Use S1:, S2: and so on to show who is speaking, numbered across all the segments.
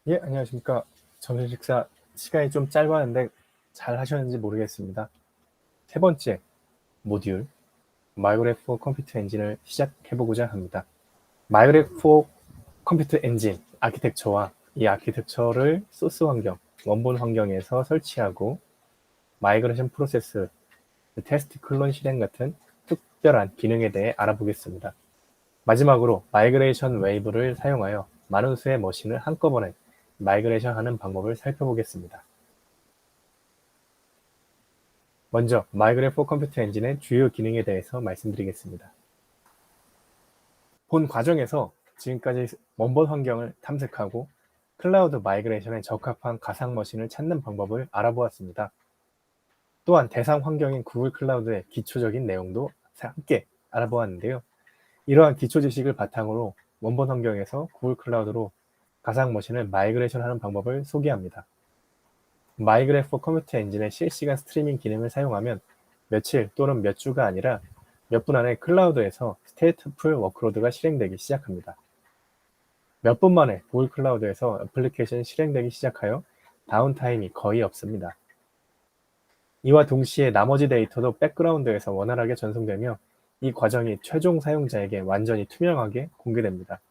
S1: 예, 안녕하십니까. 점심 식사 시간이 좀 짧았는데 잘 하셨는지 모르겠습니다. 세 번째 모듈, 마이그래프 컴퓨터 엔진을 시작해보고자 합니다. 마이그래프 컴퓨터 엔진 아키텍처와 이 아키텍처를 소스 환경, 원본 환경에서 설치하고 마이그레이션 프로세스, 테스트 클론 실행 같은 특별한 기능에 대해 알아보겠습니다. 마지막으로 마이그레이션 웨이브를 사용하여 많은 수의 머신을 한꺼번에 마이그레이션 하는 방법을 살펴보겠습니다. 먼저 마이그래프 컴퓨터 엔진의 주요 기능에 대해서 말씀드리겠습니다. 본 과정에서 지금까지 원본 환경을 탐색하고 클라우드 마이그레이션에 적합한 가상 머신을 찾는 방법을 알아보았습니다. 또한 대상 환경인 구글 클라우드의 기초적인 내용도 함께 알아보았는데요. 이러한 기초 지식을 바탕으로 원본 환경에서 구글 클라우드로 가상 머신을 마이그레이션 하는 방법을 소개합니다. 마이그래프 컴퓨터 엔진의 실시간 스트리밍 기능을 사용하면 며칠 또는 몇 주가 아니라 몇 분 안에 클라우드에서 스테이트풀 워크로드가 실행되기 시작합니다. 몇 분 만에 구글 클라우드에서 애플리케이션이 실행되기 시작하여 다운타임이 거의 없습니다. 이와 동시에 나머지 데이터도 백그라운드에서 원활하게 전송되며 이 과정이 최종 사용자에게 완전히 투명하게 공개됩니다.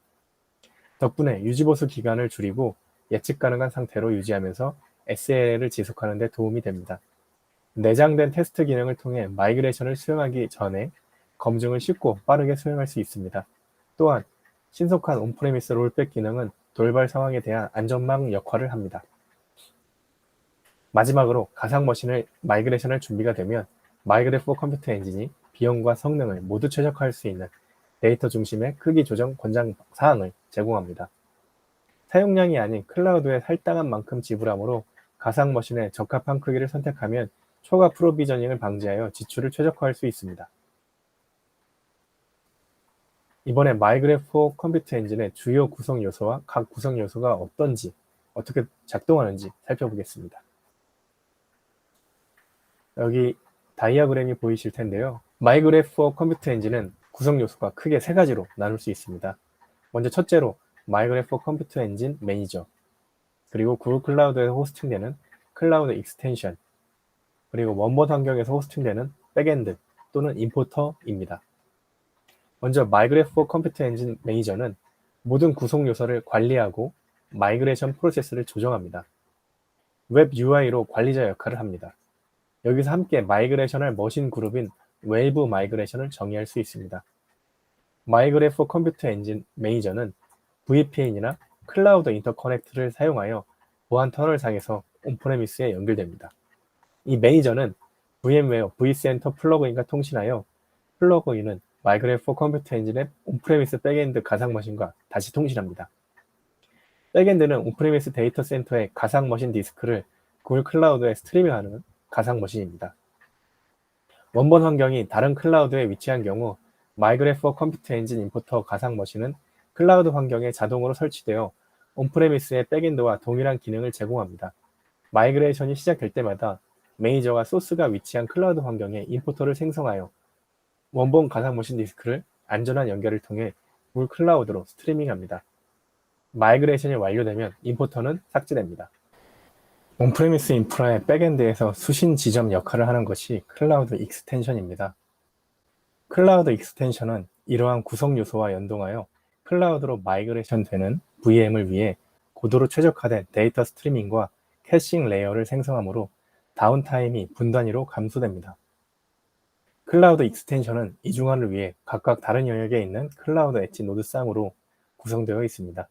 S1: 덕분에 유지보수 기간을 줄이고 예측 가능한 상태로 유지하면서 SLA를 지속하는 데 도움이 됩니다. 내장된 테스트 기능을 통해 마이그레이션을 수행하기 전에 검증을 쉽고 빠르게 수행할 수 있습니다. 또한 신속한 온프레미스 롤백 기능은 돌발 상황에 대한 안전망 역할을 합니다. 마지막으로 가상 머신을 마이그레이션할 준비가 되면 마이그래프 컴퓨터 엔진이 비용과 성능을 모두 최적화할 수 있는 데이터 중심의 크기 조정 권장 사항을 제공합니다. 사용량이 아닌 클라우드에 할당한 만큼 지불하므로 가상 머신에 적합한 크기를 선택하면 초과 프로비저닝을 방지하여 지출을 최적화할 수 있습니다. 이번에 마이그래프 컴퓨터 엔진의 주요 구성 요소와 각 구성 요소가 어떤지, 어떻게 작동하는지 살펴보겠습니다. 여기 다이어그램이 보이실 텐데요. 마이그래프 컴퓨터 엔진은 구성 요소가 크게 세 가지로 나눌 수 있습니다. 먼저 첫째로 마이그래프 컴퓨터 엔진 매니저, 그리고 구글 클라우드에서 호스팅되는 클라우드 익스텐션, 그리고 원본 환경에서 호스팅되는 백엔드 또는 임포터입니다. 먼저 마이그래프 컴퓨터 엔진 매니저는 모든 구성 요소를 관리하고 마이그레이션 프로세스를 조정합니다. 웹 UI로 관리자 역할을 합니다. 여기서 함께 마이그레이션할 머신 그룹인 웨이브 마이그레이션을 정의할 수 있습니다. 마이그래프 컴퓨터 엔진 매니저는 VPN이나 클라우드 인터커넥트를 사용하여 보안 터널상에서 온프레미스에 연결됩니다. 이 매니저는 VM웨어 vCenter 플러그인과 통신하여 플러그인은 마이그래프 컴퓨터 엔진의 온프레미스 백엔드 가상 머신과 다시 통신합니다. 백엔드는 온프레미스 데이터 센터의 가상 머신 디스크를 구글 클라우드에 스트리밍하는 가상 머신입니다. 원본 환경이 다른 클라우드에 위치한 경우 마이그래프 컴퓨터 엔진 임포터 가상 머신은 클라우드 환경에 자동으로 설치되어 온프레미스의 백엔드와 동일한 기능을 제공합니다. 마이그레이션이 시작될 때마다 매니저가 소스가 위치한 클라우드 환경에 임포터를 생성하여 원본 가상 머신 디스크를 안전한 연결을 통해 구글 클라우드로 스트리밍합니다. 마이그레이션이 완료되면 임포터는 삭제됩니다. 온프레미스 인프라의 백엔드에서 수신 지점 역할을 하는 것이 클라우드 익스텐션입니다. 클라우드 익스텐션은 이러한 구성 요소와 연동하여 클라우드로 마이그레이션 되는 VM을 위해 고도로 최적화된 데이터 스트리밍과 캐싱 레이어를 생성하므로 다운타임이 분 단위로 감소됩니다. 클라우드 익스텐션은 이중화를 위해 각각 다른 영역에 있는 클라우드 엣지 노드 쌍으로 구성되어 있습니다.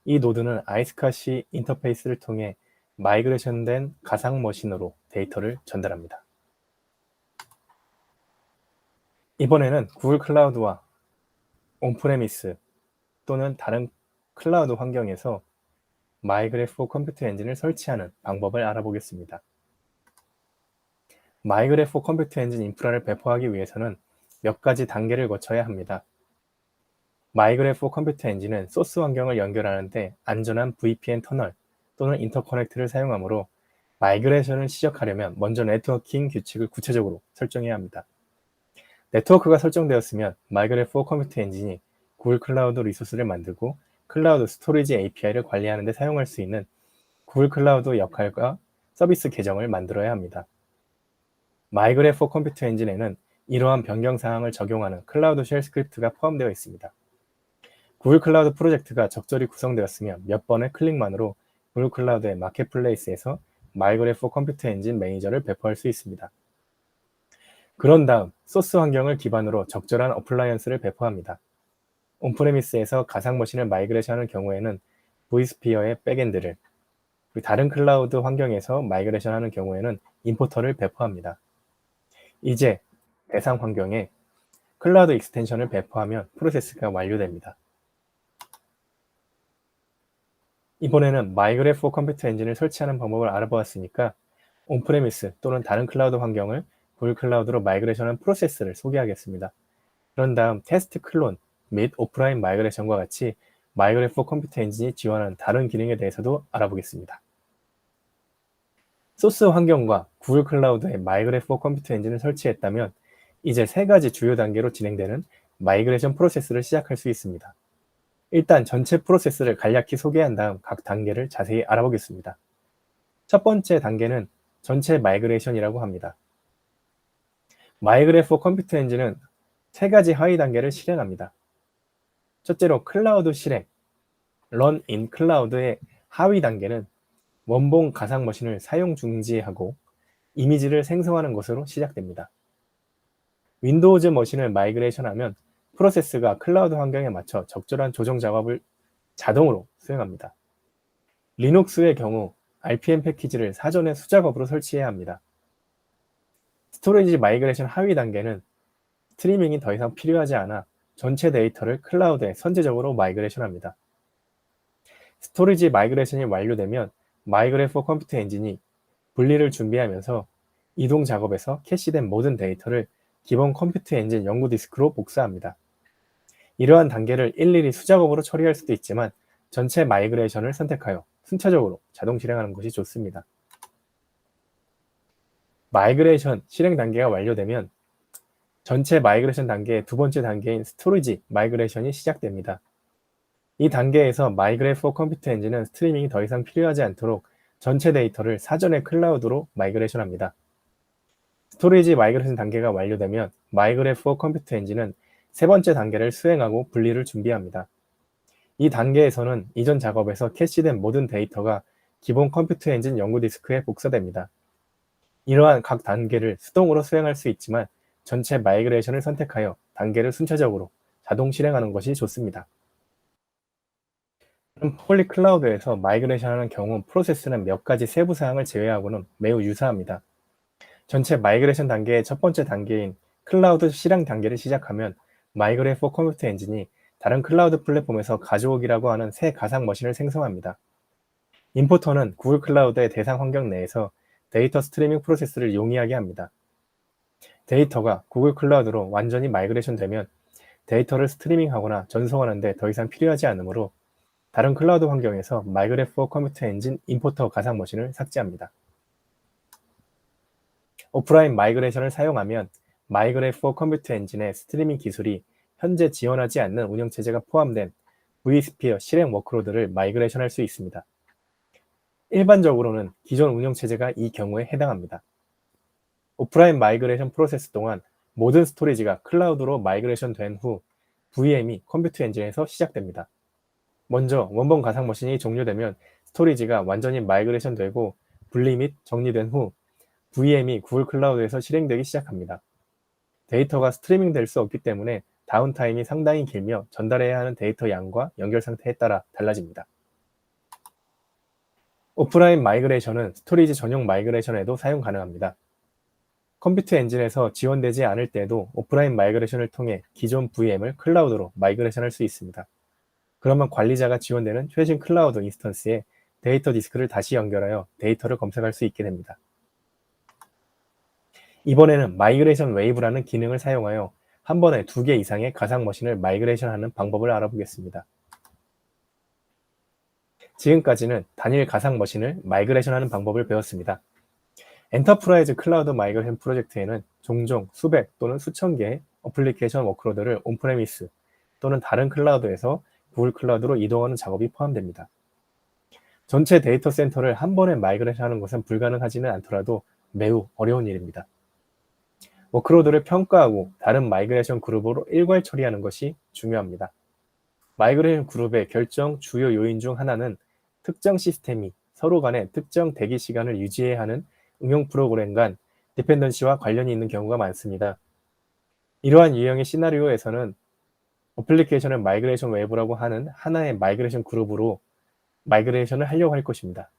S1: 이 노드는 아이스카시 인터페이스를 통해 마이그레이션된 가상 머신으로 데이터를 전달합니다. 이번에는 구글 클라우드와 온프레미스 또는 다른 클라우드 환경에서 마이그래프 컴퓨터 엔진을 설치하는 방법을 알아보겠습니다. 마이그래프 컴퓨터 엔진 인프라를 배포하기 위해서는 몇 가지 단계를 거쳐야 합니다. 마이그래프 컴퓨터 엔진은 소스 환경을 연결하는데 안전한 VPN 터널 또는 인터커넥트를 사용하므로 마이그레이션을 시작하려면 먼저 네트워킹 규칙을 구체적으로 설정해야 합니다. 네트워크가 설정되었으면 마이그래프 컴퓨터 엔진이 구글 클라우드 리소스를 만들고 클라우드 스토리지 API를 관리하는 데 사용할 수 있는 구글 클라우드 역할과 서비스 계정을 만들어야 합니다. 마이그레 포 컴퓨터 엔진에는 이러한 변경 사항을 적용하는 클라우드 쉘 스크립트가 포함되어 있습니다. 구글 클라우드 프로젝트가 적절히 구성되었으면 몇 번의 클릭만으로 구글 클라우드의 마켓플레이스에서 마이그레 포 컴퓨터 엔진 매니저를 배포할 수 있습니다. 그런 다음 소스 환경을 기반으로 적절한 어플라이언스를 배포합니다. 온프레미스에서 가상 머신을 마이그레이션하는 경우에는 vSphere의 백엔드를, 다른 클라우드 환경에서 마이그레이션하는 경우에는 임포터를 배포합니다. 이제 대상 환경에 클라우드 익스텐션을 배포하면 프로세스가 완료됩니다. 이번에는 마이그레 포 컴퓨터 엔진을 설치하는 방법을 알아보았으니까 온프레미스 또는 다른 클라우드 환경을 구글 클라우드로 마이그레이션하는 프로세스를 소개하겠습니다. 그런 다음 테스트 클론 및 오프라인 마이그레이션과 같이 마이그레 포 컴퓨터 엔진이 지원하는 다른 기능에 대해서도 알아보겠습니다. 소스 환경과 구글 클라우드의 마이그레 포 컴퓨터 엔진을 설치했다면 이제 세 가지 주요 단계로 진행되는 마이그레이션 프로세스를 시작할 수 있습니다. 일단 전체 프로세스를 간략히 소개한 다음 각 단계를 자세히 알아보겠습니다. 첫 번째 단계는 전체 마이그레이션이라고 합니다. 마이그레 포 컴퓨터 엔진은 세 가지 하위 단계를 실행합니다. 첫째로 클라우드 실행, Run in Cloud의 하위 단계는 원본 가상 머신을 사용 중지하고 이미지를 생성하는 것으로 시작됩니다. 윈도우즈 머신을 마이그레이션하면 프로세스가 클라우드 환경에 맞춰 적절한 조정 작업을 자동으로 수행합니다. 리눅스의 경우 RPM 패키지를 사전에 수작업으로 설치해야 합니다. 스토리지 마이그레이션 하위 단계는 스트리밍이 더 이상 필요하지 않아 전체 데이터를 클라우드에 선제적으로 마이그레이션합니다. 스토리지 마이그레이션이 완료되면 마이그레 포 컴퓨터 엔진이 분리를 준비하면서 이동 작업에서 캐시된 모든 데이터를 기본 컴퓨터 엔진 연구 디스크로 복사합니다. 이러한 단계를 일일이 수작업으로 처리할 수도 있지만 전체 마이그레이션을 선택하여 순차적으로 자동 실행하는 것이 좋습니다. 마이그레이션 실행 단계가 완료되면 전체 마이그레이션 단계의 두 번째 단계인 스토리지 마이그레이션이 시작됩니다. 이 단계에서 마이그레 포 컴퓨터 엔진은 스트리밍이 더 이상 필요하지 않도록 전체 데이터를 사전에 클라우드로 마이그레이션합니다. 스토리지 마이그레이션 단계가 완료되면 마이그레 포 컴퓨터 엔진은 세 번째 단계를 수행하고 분리를 준비합니다. 이 단계에서는 이전 작업에서 캐시된 모든 데이터가 기본 컴퓨터 엔진 연구 디스크에 복사됩니다. 이러한 각 단계를 수동으로 수행할 수 있지만 전체 마이그레이션을 선택하여 단계를 순차적으로 자동 실행하는 것이 좋습니다. 폴리 클라우드에서 마이그레이션하는 경우 프로세스는 몇 가지 세부 사항을 제외하고는 매우 유사합니다. 전체 마이그레이션 단계의 첫 번째 단계인 클라우드 실행 단계를 시작하면 마이그레 포 컴퓨터 엔진이 다른 클라우드 플랫폼에서 가져오기라고 하는 새 가상 머신을 생성합니다. 임포터는 구글 클라우드의 대상 환경 내에서 데이터 스트리밍 프로세스를 용이하게 합니다. 데이터가 구글 클라우드로 완전히 마이그레이션 되면 데이터를 스트리밍하거나 전송하는 데 더 이상 필요하지 않으므로 다른 클라우드 환경에서 마이그레 포 컴퓨터 엔진 임포터 가상 머신을 삭제합니다. 오프라인 마이그레이션을 사용하면 마이그레 포 컴퓨터 엔진의 스트리밍 기술이 현재 지원하지 않는 운영체제가 포함된 vSphere 실행 워크로드를 마이그레이션할 수 있습니다. 일반적으로는 기존 운영체제가 이 경우에 해당합니다. 오프라인 마이그레이션 프로세스 동안 모든 스토리지가 클라우드로 마이그레이션 된 후 VM이 컴퓨터 엔진에서 시작됩니다. 먼저 원본 가상 머신이 종료되면 스토리지가 완전히 마이그레이션 되고 분리 및 정리된 후 VM이 구글 클라우드에서 실행되기 시작합니다. 데이터가 스트리밍 될 수 없기 때문에 다운타임이 상당히 길며 전달해야 하는 데이터 양과 연결 상태에 따라 달라집니다. 오프라인 마이그레이션은 스토리지 전용 마이그레이션에도 사용 가능합니다. 컴퓨터 엔진에서 지원되지 않을 때도 오프라인 마이그레이션을 통해 기존 VM을 클라우드로 마이그레이션할 수 있습니다. 그러면 관리자가 지원되는 최신 클라우드 인스턴스에 데이터 디스크를 다시 연결하여 데이터를 검색할 수 있게 됩니다. 이번에는 마이그레이션 웨이브라는 기능을 사용하여 한 번에 2개 이상의 가상 머신을 마이그레이션하는 방법을 알아보겠습니다. 지금까지는 단일 가상 머신을 마이그레이션하는 방법을 배웠습니다. 엔터프라이즈 클라우드 마이그레이션 프로젝트에는 종종 수백 또는 수천 개의 어플리케이션 워크로드를 온프레미스 또는 다른 클라우드에서 구글 클라우드로 이동하는 작업이 포함됩니다. 전체 데이터 센터를 한 번에 마이그레이션하는 것은 불가능하지는 않더라도 매우 어려운 일입니다. 워크로드를 평가하고 다른 마이그레이션 그룹으로 일괄 처리하는 것이 중요합니다. 마이그레이션 그룹의 결정 주요 요인 중 하나는 특정 시스템이 서로 간의 특정 대기 시간을 유지해야 하는 응용 프로그램 간 디펜던시와 관련이 있는 경우가 많습니다. 이러한 유형의 시나리오에서는 어플리케이션을 마이그레이션 웨이브라고 하는 하나의 마이그레이션 그룹으로 마이그레이션을 하려고 할 것입니다.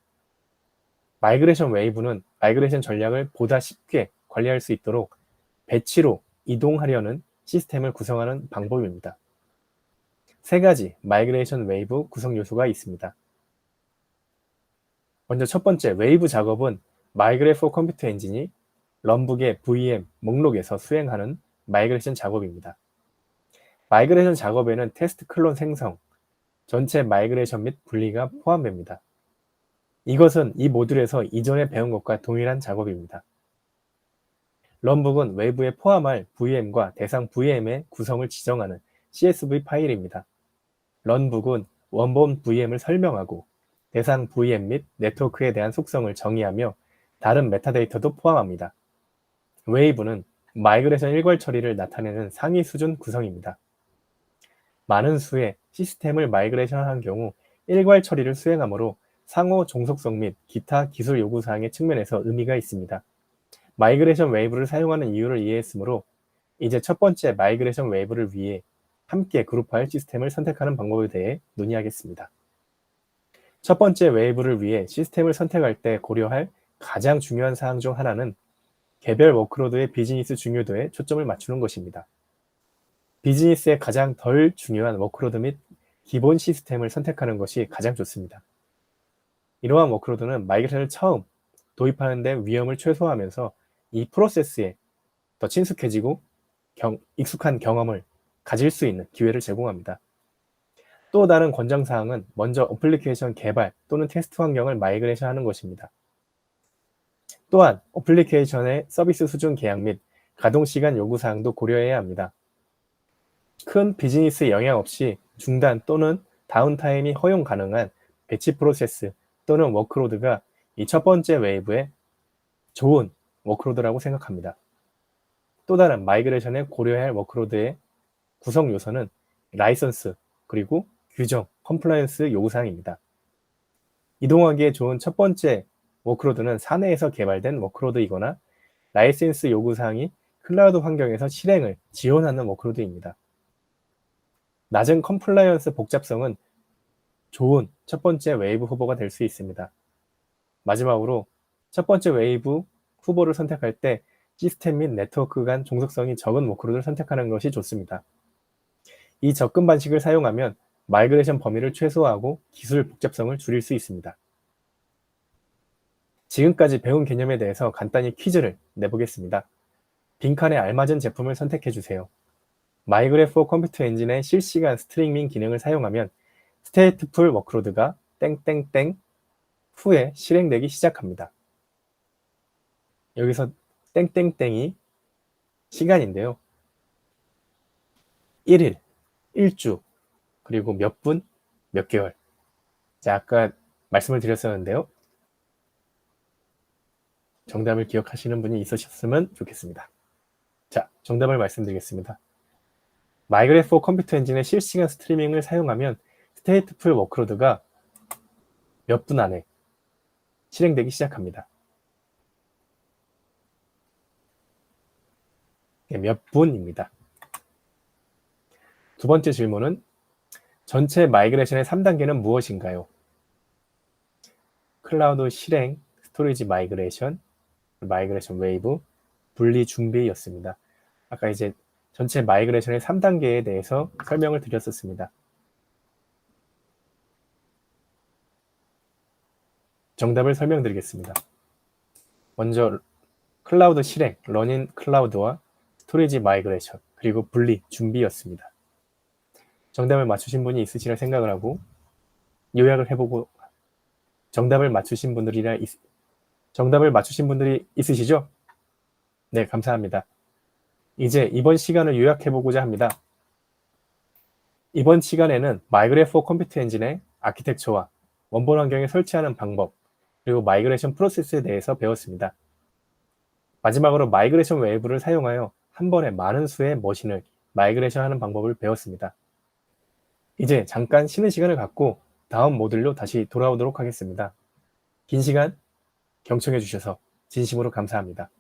S1: 마이그레이션 웨이브는 마이그레이션 전략을 보다 쉽게 관리할 수 있도록 배치로 이동하려는 시스템을 구성하는 방법입니다. 세 가지 마이그레이션 웨이브 구성 요소가 있습니다. 먼저 첫 번째, 웨이브 작업은 마이그레이션 포 컴퓨터 엔진이 런북의 VM 목록에서 수행하는 마이그레이션 작업입니다. 마이그레이션 작업에는 테스트 클론 생성, 전체 마이그레이션 및 분리가 포함됩니다. 이것은 이 모듈에서 이전에 배운 것과 동일한 작업입니다. 런북은 웨이브에 포함할 VM과 대상 VM의 구성을 지정하는 CSV 파일입니다. 런북은 원본 VM을 설명하고 대상 VM 및 네트워크에 대한 속성을 정의하며 다른 메타데이터도 포함합니다. 웨이브는 마이그레이션 일괄 처리를 나타내는 상위 수준 구성입니다. 많은 수의 시스템을 마이그레이션하는 경우 일괄 처리를 수행하므로 상호 종속성 및 기타 기술 요구사항의 측면에서 의미가 있습니다. 마이그레이션 웨이브를 사용하는 이유를 이해했으므로 이제 첫 번째 마이그레이션 웨이브를 위해 함께 그룹화할 시스템을 선택하는 방법에 대해 논의하겠습니다. 첫 번째 웨이브를 위해 시스템을 선택할 때 고려할 가장 중요한 사항 중 하나는 개별 워크로드의 비즈니스 중요도에 초점을 맞추는 것입니다. 비즈니스의 가장 덜 중요한 워크로드 및 기본 시스템을 선택하는 것이 가장 좋습니다. 이러한 워크로드는 마이그레이션을 처음 도입하는 데 위험을 최소화하면서 이 프로세스에 더 친숙해지고 익숙한 경험을 가질 수 있는 기회를 제공합니다. 또 다른 권장사항은 먼저 어플리케이션 개발 또는 테스트 환경을 마이그레이션 하는 것입니다. 또한 어플리케이션의 서비스 수준 계약 및 가동시간 요구사항도 고려해야 합니다. 큰 비즈니스 영향 없이 중단 또는 다운타임이 허용 가능한 배치 프로세스 또는 워크로드가 이 첫 번째 웨이브의 좋은 워크로드라고 생각합니다. 또 다른 마이그레이션에 고려해야 할 워크로드의 구성 요소는 라이선스 그리고 규정, 컴플라이언스 요구사항입니다. 이동하기에 좋은 첫 번째 워크로드는 사내에서 개발된 워크로드이거나 라이센스 요구사항이 클라우드 환경에서 실행을 지원하는 워크로드입니다. 낮은 컴플라이언스 복잡성은 좋은 첫 번째 웨이브 후보가 될 수 있습니다. 마지막으로 첫 번째 웨이브 후보를 선택할 때 시스템 및 네트워크 간 종속성이 적은 워크로드를 선택하는 것이 좋습니다. 이 접근 방식을 사용하면 마이그레이션 범위를 최소화하고 기술 복잡성을 줄일 수 있습니다. 지금까지 배운 개념에 대해서 간단히 퀴즈를 내보겠습니다. 빈칸에 알맞은 제품을 선택해주세요. 마이그레이션 포 컴퓨터 엔진의 실시간 스트리밍 기능을 사용하면 스테이트풀 워크로드가 땡땡땡 후에 실행되기 시작합니다. 여기서 땡땡땡이 시간인데요. 1일, 1주, 그리고 몇 분, 몇 개월. 자, 아까 말씀을 드렸었는데요. 정답을 기억하시는 분이 있으셨으면 좋겠습니다. 자, 정답을 말씀드리겠습니다. 마이그레이션 포 컴퓨터 엔진의 실시간 스트리밍을 사용하면 스테이트풀 워크로드가 몇 분 안에 실행되기 시작합니다. 몇 분입니다. 두 번째 질문은 전체 마이그레이션의 3단계는 무엇인가요? 클라우드 실행, 스토리지 마이그레이션, 마이그레이션 웨이브, 분리 준비였습니다. 아까 이제 전체 마이그레이션의 3단계에 대해서 설명을 드렸었습니다. 정답을 설명드리겠습니다. 먼저 클라우드 실행, 러닝 클라우드와 스토리지 마이그레이션, 그리고 분리 준비였습니다. 정답을 맞추신 분이 있으시라 생각을 하고 요약을 해보고 정답을 맞추신 분들이 있으시죠? 네, 감사합니다. 이제 이번 시간을 요약해보고자 합니다. 이번 시간에는 마이그레4 컴퓨터 엔진의 아키텍처와 원본 환경에 설치하는 방법, 그리고 마이그레이션 프로세스에 대해서 배웠습니다. 마지막으로 마이그레이션 웨이브를 사용하여 한 번에 많은 수의 머신을 마이그레이션 하는 방법을 배웠습니다. 이제 잠깐 쉬는 시간을 갖고 다음 모듈로 다시 돌아오도록 하겠습니다. 긴 시간 경청해 주셔서 진심으로 감사합니다.